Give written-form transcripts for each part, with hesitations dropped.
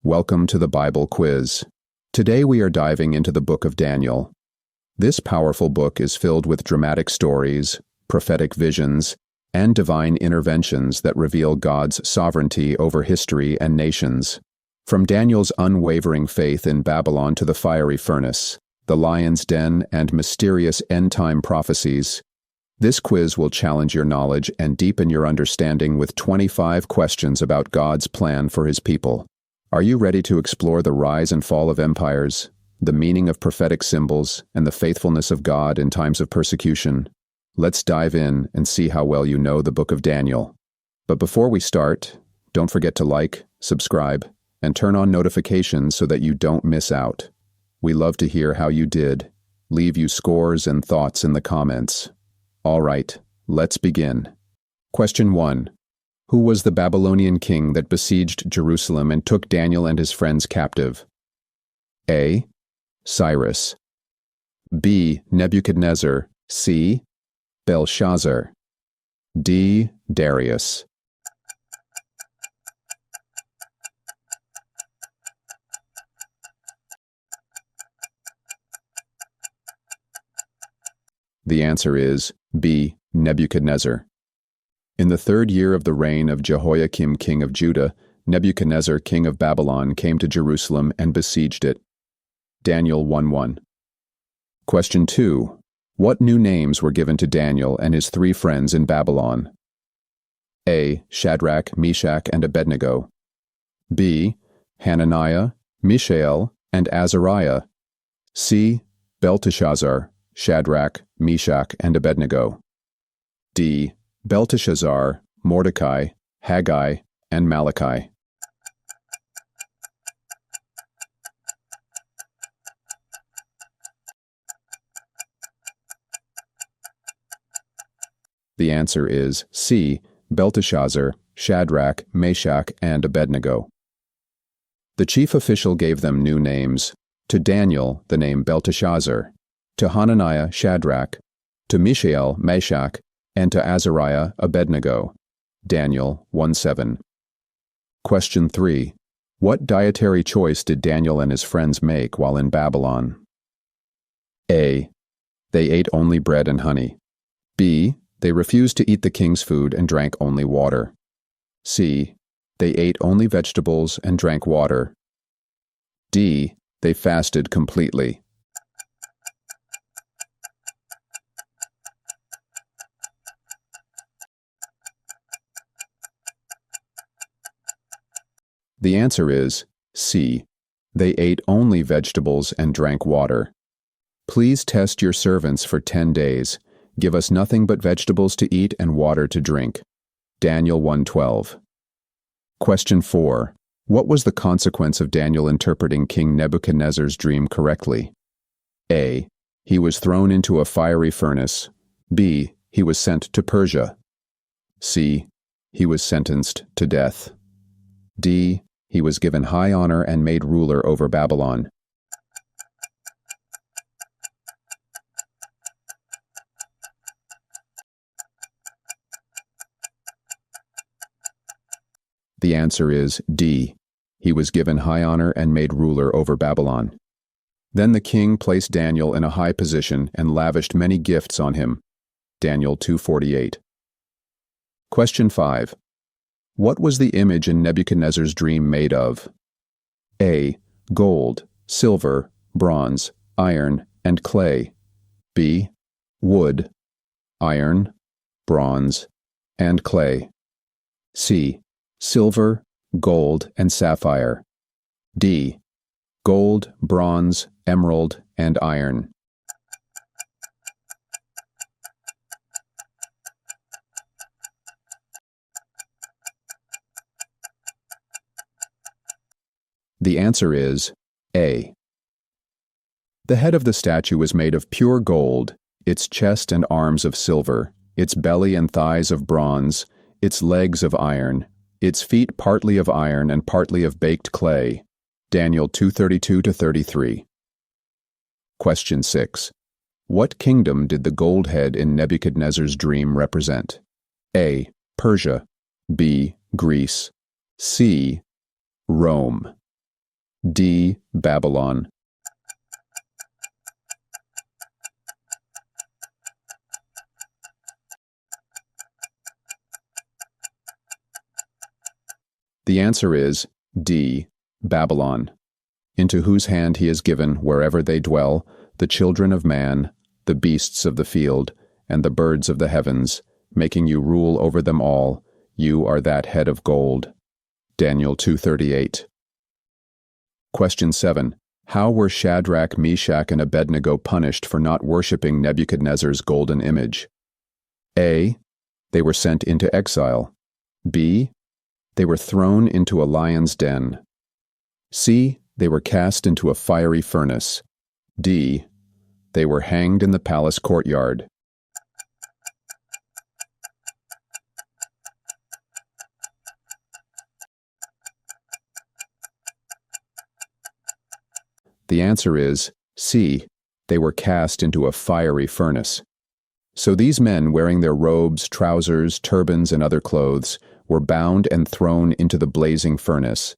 Welcome to the Bible Quiz. Today we are diving into the book of Daniel. This powerful book is filled with dramatic stories, prophetic visions, and divine interventions that reveal God's sovereignty over history and nations. From Daniel's unwavering faith in Babylon to the fiery furnace, the lion's den, and mysterious end-time prophecies, this quiz will challenge your knowledge and deepen your understanding with 25 questions about God's plan for His people. Are you ready to explore the rise and fall of empires, the meaning of prophetic symbols, and the faithfulness of God in times of persecution? Let's dive in and see how well you know the book of Daniel. But before we start, don't forget to like, subscribe, and turn on notifications so that you don't miss out. We love to hear how you did. Leave your scores and thoughts in the comments. All right, let's begin. Question 1. Who was the Babylonian king that besieged Jerusalem and took Daniel and his friends captive? A. Cyrus. B. Nebuchadnezzar. C. Belshazzar. D. Darius. The answer is B. Nebuchadnezzar. In the 3rd year of the reign of Jehoiakim king of Judah, Nebuchadnezzar king of Babylon came to Jerusalem and besieged it. Daniel 1:1. Question 2. What new names were given to Daniel and his 3 friends in Babylon? A. Shadrach, Meshach, and Abednego. B. Hananiah, Mishael, and Azariah. C. Belteshazzar, Shadrach, Meshach, and Abednego. D. Belteshazzar, Mordecai, Haggai, and Malachi. The answer is C. Belteshazzar, Shadrach, Meshach, and Abednego. The chief official gave them new names. To Daniel, the name Belteshazzar. To Hananiah, Shadrach. To Mishael, Meshach, and to Azariah, Abednego. Daniel 1:7. Question 3. What dietary choice did Daniel and his friends make while in Babylon? A. They ate only bread and honey. B. They refused to eat the king's food and drank only water. C. They ate only vegetables and drank water. D. They fasted completely. The answer is C. They ate only vegetables and drank water. Please test your servants for 10 days. Give us nothing but vegetables to eat and water to drink. Daniel 1:12. Question 4. What was the consequence of Daniel interpreting King Nebuchadnezzar's dream correctly? A. He was thrown into a fiery furnace. B. He was sent to Persia. C. He was sentenced to death. D. He was given high honor and made ruler over Babylon. The answer is D. He was given high honor and made ruler over Babylon. Then the king placed Daniel in a high position and lavished many gifts on him. Daniel 2:48. Question 5. What was the image in Nebuchadnezzar's dream made of? A. Gold, silver, bronze, iron, and clay. B. Wood, iron, bronze, and clay. C. Silver, gold, and sapphire. D. Gold, bronze, emerald, and iron. The answer is A. The head of the statue was made of pure gold, its chest and arms of silver, its belly and thighs of bronze, its legs of iron, its feet partly of iron and partly of baked clay. Daniel 2:32-33. Question 6. What kingdom did the gold head in Nebuchadnezzar's dream represent? A. Persia. B. Greece. C. Rome. D. Babylon. The answer is D. Babylon, into whose hand he has given, wherever they dwell, the children of man, the beasts of the field, and the birds of the heavens, making you rule over them all. You are that head of gold. Daniel 2:38. Question 7. How were Shadrach, Meshach, and Abednego punished for not worshipping Nebuchadnezzar's golden image? A. They were sent into exile. B. They were thrown into a lion's den. C. They were cast into a fiery furnace. D. They were hanged in the palace courtyard. The answer is C. They were cast into a fiery furnace. So these men, wearing their robes, trousers, turbans, and other clothes, were bound and thrown into the blazing furnace.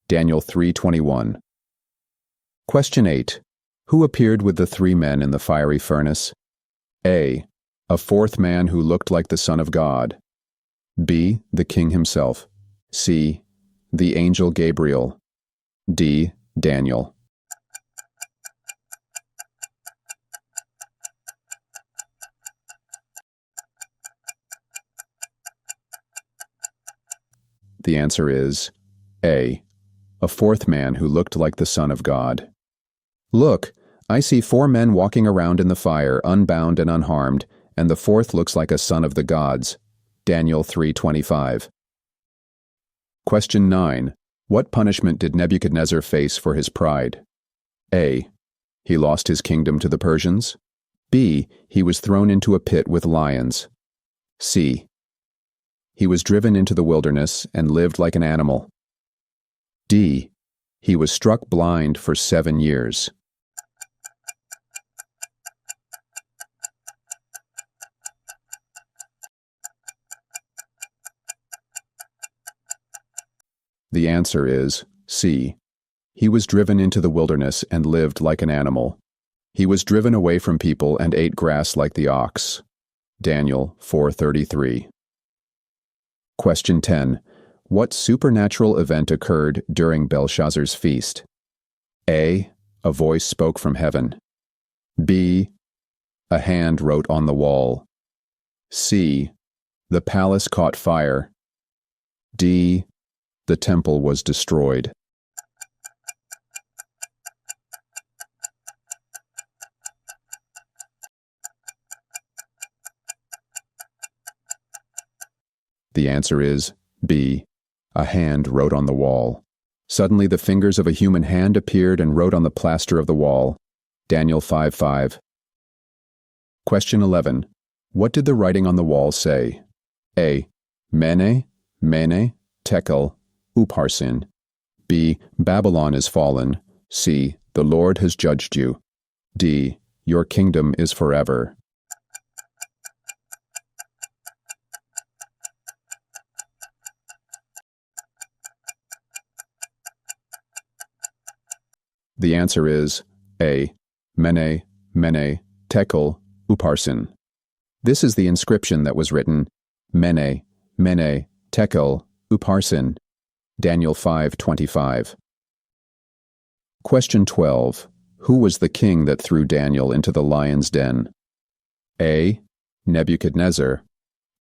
Daniel 3:21. Question 8. Who appeared with the three men in the fiery furnace? A. A fourth man who looked like the Son of God. B. The king himself. C. The angel Gabriel. D. Daniel. The answer is A. A fourth man who looked like the Son of God. Look, I see four men walking around in the fire, unbound and unharmed, and the fourth looks like a son of the gods. Daniel 3:25. Question 9. What punishment did Nebuchadnezzar face for his pride? A. He lost his kingdom to the Persians. B. He was thrown into a pit with lions. C. He was driven into the wilderness and lived like an animal. D. He was struck blind for 7 years. The answer is C. He was driven into the wilderness and lived like an animal. He was driven away from people and ate grass like the ox. Daniel 4:33. Question 10. What supernatural event occurred during Belshazzar's feast? A. A voice spoke from heaven. B. A hand wrote on the wall. C. The palace caught fire. D. The temple was destroyed. The answer is B. A hand wrote on the wall. Suddenly the fingers of a human hand appeared and wrote on the plaster of the wall. Daniel 5:5. Question 11. What did the writing on the wall say? A. Mene, Mene, Tekel, Upharsin. B. Babylon is fallen. C. The Lord has judged you. D. Your kingdom is forever. The answer is A. Mene, Mene, Tekel, Upharsin. This is the inscription that was written, Mene, Mene, Tekel, Upharsin. Daniel 5:25. Question 12. Who was the king that threw Daniel into the lion's den? A. Nebuchadnezzar.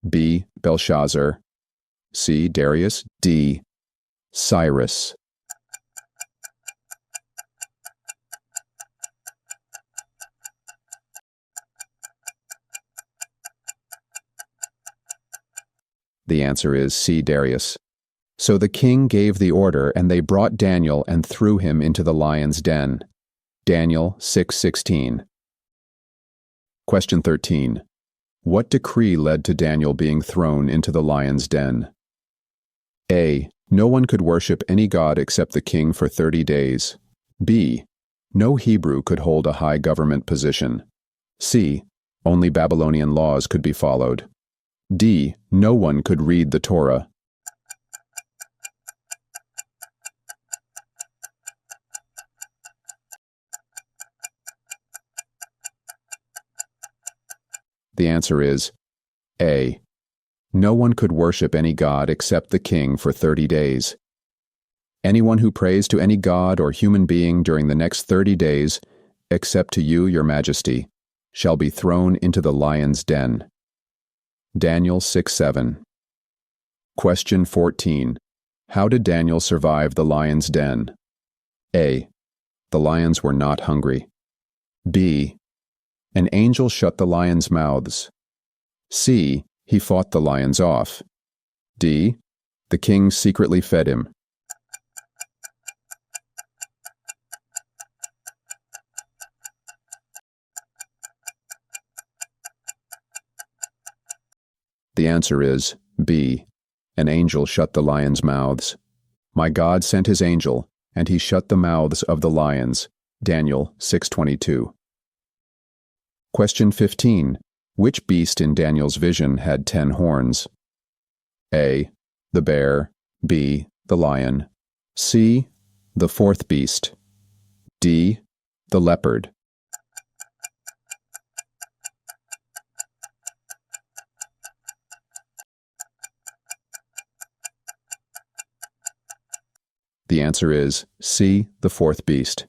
B. Belshazzar. C. Darius. D. Cyrus. The answer is C. Darius. So the king gave the order, and they brought Daniel and threw him into the lion's den. Daniel 6:16. Question 13. What decree led to Daniel being thrown into the lion's den? A. No one could worship any god except the king for 30 days. B. No Hebrew could hold a high government position. C. Only Babylonian laws could be followed. D. No one could read the Torah. The answer is A. No one could worship any god except the king for 30 days. Anyone who prays to any god or human being during the next 30 days, except to you, your majesty, shall be thrown into the lion's den. Daniel 6:7. Question 14. How did Daniel survive the lion's den? A. The lions were not hungry. B. An angel shut the lions' mouths. C. He fought the lions off. D. The king secretly fed him. The answer is B. An angel shut the lions' mouths. My God sent his angel, and he shut the mouths of the lions. Daniel 6:22. Question 15. Which beast in Daniel's vision had 10 horns? A. The bear. B. The lion. C. The fourth beast. D. The leopard. The answer is C. The fourth beast.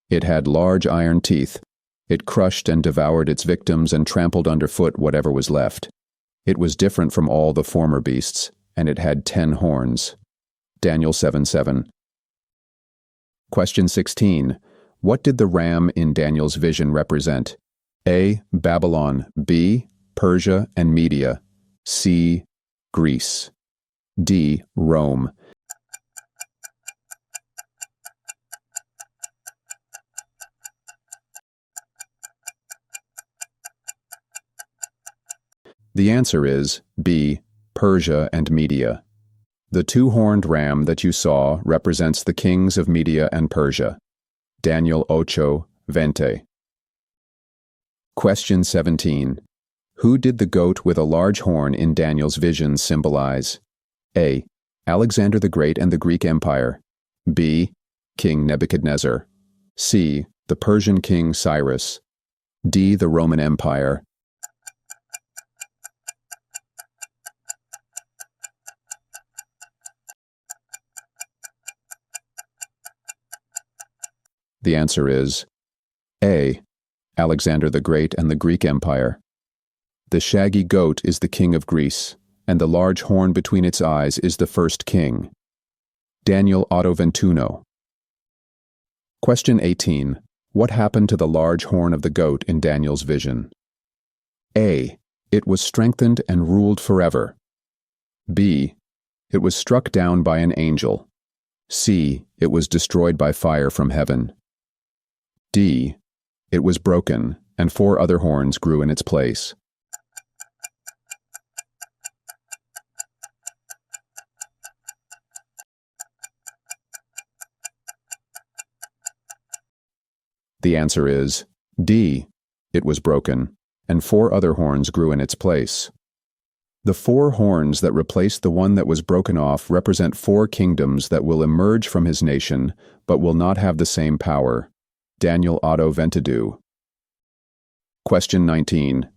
It had large iron teeth. It crushed and devoured its victims and trampled underfoot whatever was left. It was different from all the former beasts, and it had 10 horns. Daniel 7:7. Question 16. What did the ram in Daniel's vision represent? A. Babylon. B. Persia and Media. C. Greece. D. Rome. The answer is B. Persia and Media. The two-horned ram that you saw represents the kings of Media and Persia. Daniel 8:20. Question 17. Who did the goat with a large horn in Daniel's vision symbolize? A. Alexander the Great and the Greek Empire. B. King Nebuchadnezzar. C. The Persian king Cyrus. D. The Roman Empire. The answer is A. Alexander the Great and the Greek Empire. The shaggy goat is the king of Greece, and the large horn between its eyes is the first king. Daniel 8:21. Question 18. What happened to the large horn of the goat in Daniel's vision? A. It was strengthened and ruled forever. B. It was struck down by an angel. C. It was destroyed by fire from heaven. D. It was broken, and 4 other horns grew in its place. The answer is D. It was broken, and 4 other horns grew in its place. The 4 horns that replaced the one that was broken off represent 4 kingdoms that will emerge from his nation, but will not have the same power. Daniel 8:22. Question 19.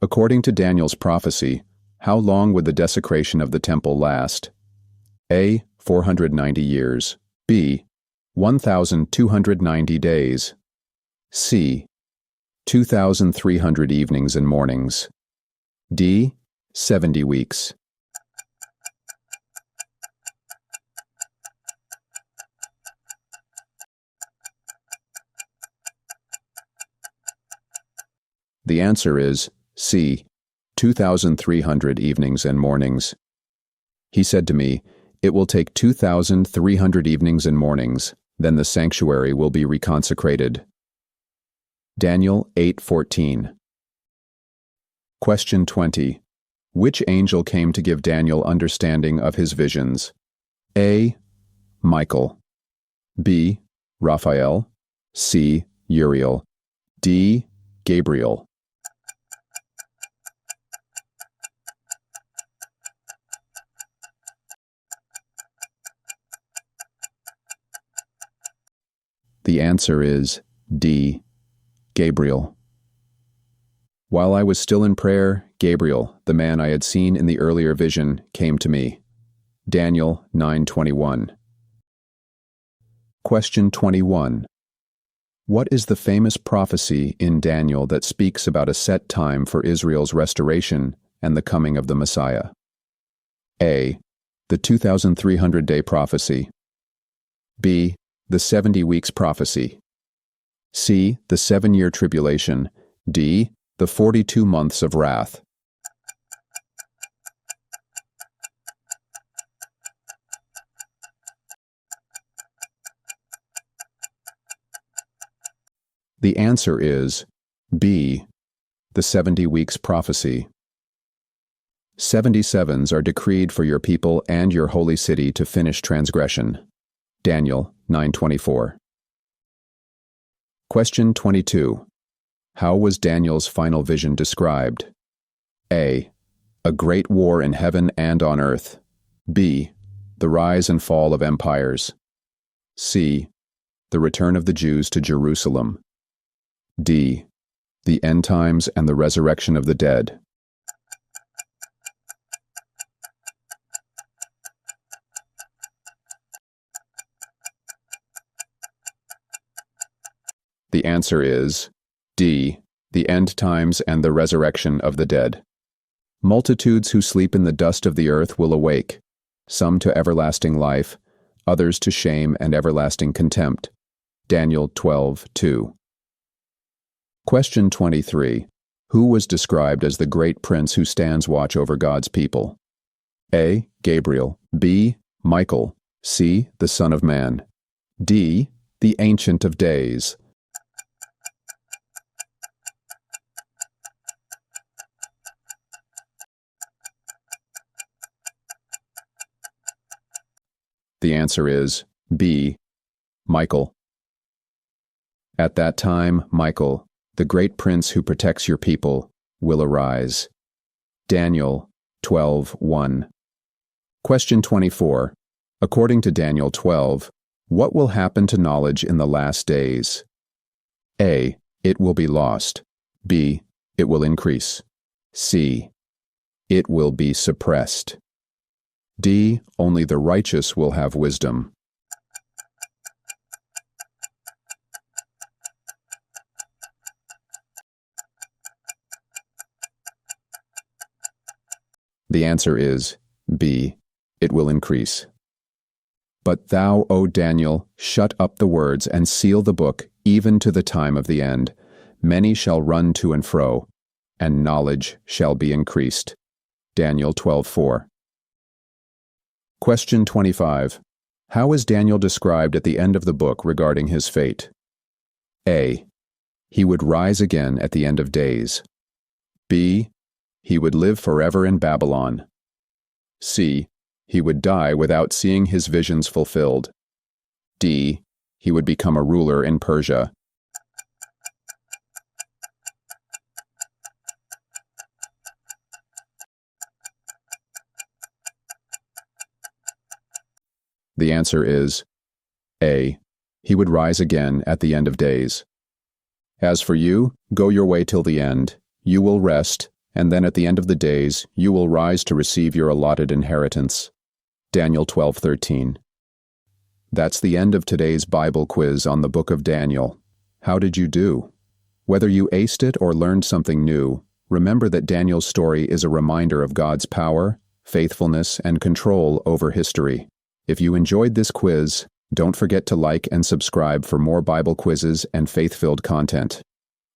According to Daniel's prophecy, how long would the desecration of the temple last? A. 490 years. B. 1,290 days. C. 2,300 evenings and mornings. D. 70 weeks. The answer is C. 2,300 evenings and mornings. He said to me, "It will take 2,300 evenings and mornings, then the sanctuary will be reconsecrated." Daniel 8:14. Question 20. Which angel came to give Daniel understanding of his visions? A. Michael. B. Raphael. C. Uriel. D. Gabriel. The answer is D. Gabriel. While I was still in prayer, Gabriel, the man I had seen in the earlier vision, came to me. Daniel 9:21. Question 21. What is the famous prophecy in Daniel that speaks about a set time for Israel's restoration and the coming of the Messiah? A. The 2,300-day prophecy. B. The 70 weeks prophecy. C. The 7-year tribulation. D. The 42 months of wrath. The answer is B. The 70 weeks prophecy. 77s are decreed for your people and your holy city to finish transgression. Daniel 9:24. Question 22. How was Daniel's final vision described? A. A great war in heaven and on earth. B. The rise and fall of empires. C. The return of the Jews to Jerusalem. D. The end times and the resurrection of the dead. The answer is D. The end times and the resurrection of the dead. Multitudes who sleep in the dust of the earth will awake, some to everlasting life, others to shame and everlasting contempt. Daniel 12:2. Question 23. Who was described as the great prince who stands watch over God's people? A. Gabriel. B. Michael. C. The Son of Man. D. The Ancient of Days. The answer is B. Michael. At that time, Michael, the great prince who protects your people, will arise. Daniel 12:1. Question 24. According to Daniel 12, what will happen to knowledge in the last days? A. It will be lost. B. It will increase. C. It will be suppressed. D. Only the righteous will have wisdom. The answer is B. It will increase. But thou, O Daniel, shut up the words and seal the book, even to the time of the end. Many shall run to and fro, and knowledge shall be increased. Daniel 12:4. Question 25. How is Daniel described at the end of the book regarding his fate? A. He would rise again at the end of days. B. He would live forever in Babylon. C. He would die without seeing his visions fulfilled. D. He would become a ruler in Persia. The answer is A. He would rise again at the end of days. As for you, go your way till the end. You will rest, and then at the end of the days you will rise to receive your allotted inheritance. Daniel 12:13. That's the end of today's Bible quiz on the book of Daniel. How did you do? Whether you aced it or learned something new, remember that Daniel's story is a reminder of God's power, faithfulness, and control over history. If you enjoyed this quiz, don't forget to like and subscribe for more Bible quizzes and faith-filled content.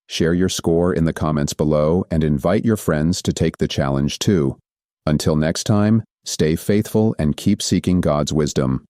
Share your score in the comments below and invite your friends to take the challenge too. Until next time, stay faithful and keep seeking God's wisdom.